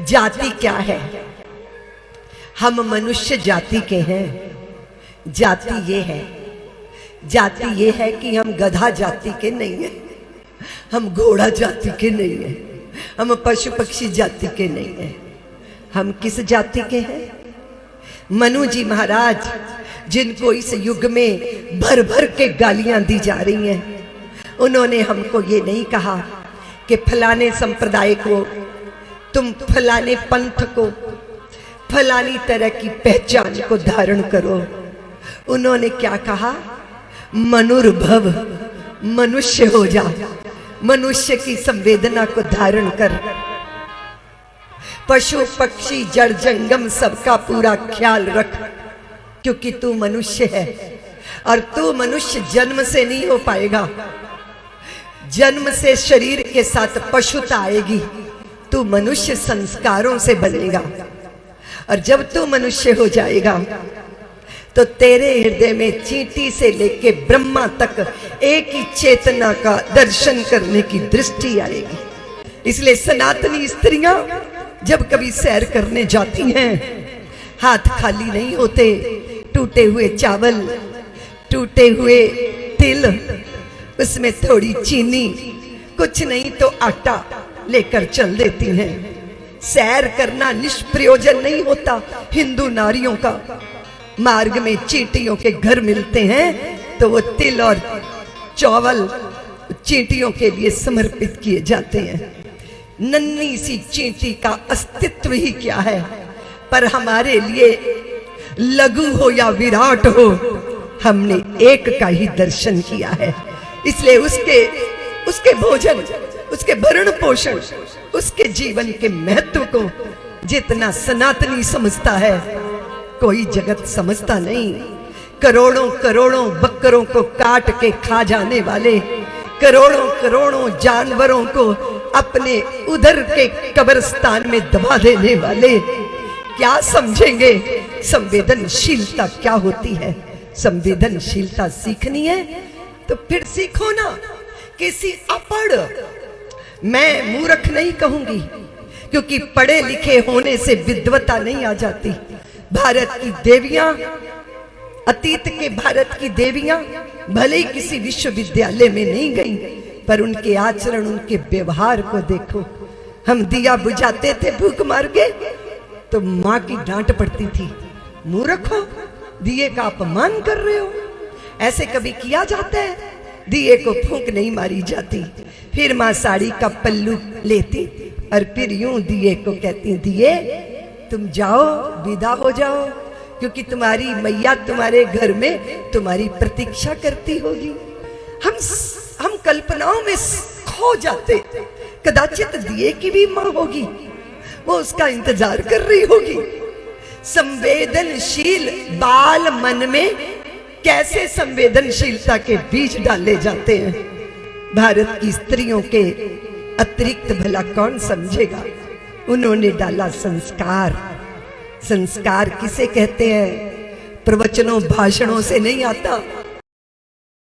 जाति क्या है? हम मनुष्य जाति के हैं। जाति ये है कि हम गधा जाति के नहीं हैं, हम घोड़ा जाति के नहीं हैं, हम पशु पक्षी जाति के नहीं हैं। हम किस जाति के हैं? मनु जी महाराज, जिनको इस युग में भर भर के गालियां दी जा रही हैं, उन्होंने हमको ये नहीं कहा कि फलाने संप्रदाय को, तुम फलाने पंथ को, फलानी तरह की पहचान को धारण करो। उन्होंने क्या कहा? मनुर्भव, मनुष्य हो जा, मनुष्य की संवेदना को धारण कर। पशु पक्षी जड़ जंगम सबका पूरा ख्याल रख, क्योंकि तू मनुष्य है और तू मनुष्य जन्म से नहीं हो पाएगा। जन्म से शरीर के साथ पशुता आएगी, तू मनुष्य संस्कारों से बनेगा। और जब तू मनुष्य हो जाएगा तो तेरे हृदय में चींटी से लेके ब्रह्मा तक एक ही चेतना का दर्शन करने की दृष्टि आएगी। इसलिए सनातनी स्त्रियां जब कभी सैर करने जाती हैं, हाथ खाली नहीं होते। टूटे हुए चावल, टूटे हुए तिल, उसमें थोड़ी चीनी, कुछ नहीं तो आटा लेकर चल देती हैं। सैर करना निष्प्रयोजन नहीं होता हिंदू नारियों का। मार्ग में चींटियों के घर मिलते हैं तो वो तिल और चावल चींटियों के लिए समर्पित किए जाते हैं। नन्ही सी चींटी का अस्तित्व ही क्या है, पर हमारे लिए लघु हो या विराट हो, हमने एक का ही दर्शन किया है। इसलिए उसके भोजन, उसके भरण पोषण, उसके जीवन के महत्व को जितना सनातनी समझता है, कोई जगत समझता नहीं। करोड़ों करोड़ों बकरों को काट के खा जाने वाले, करोड़ों करोड़ों जानवरों को अपने उधर के कब्रिस्तान में दबा देने वाले क्या समझेंगे संवेदनशीलता क्या होती है? संवेदनशीलता सीखनी है तो फिर सीखो ना। किसी अपढ़, मैं मूर्ख नहीं कहूंगी, क्योंकि पढ़े लिखे होने से विद्वता नहीं आ जाती। भारत की देवियां, अतीत के भारत की देवियां भले ही किसी विश्वविद्यालय में नहीं गई, पर उनके आचरण, उनके व्यवहार को देखो। हम दिया बुझाते थे भूख मार के तो माँ की डांट पड़ती थी, मूर्ख हो, दिए का अपमान कर रहे हो। ऐसे कभी किया जाता है? दिए को फूंक नहीं मारी जाती। फिर माँ साड़ी का पल्लू लेती और फिर यूं दिए को कहती, दिए तुम जाओ, विदा हो जाओ, क्योंकि तुम्हारी मैया तुम्हारे घर में तुम्हारी प्रतीक्षा करती होगी। हम कल्पनाओं में खो जाते। कदाचित दिए की भी माँ होगी, वो उसका इंतजार कर रही होगी। संवेदनशील बाल मन में कैसे संवेदनशीलता के बीज डाले जाते हैं, भारत की स्त्रियों के अतिरिक्त भला कौन समझेगा? उन्होंने डाला संस्कार। संस्कार किसे कहते हैं? प्रवचनों भाषणों से नहीं आता,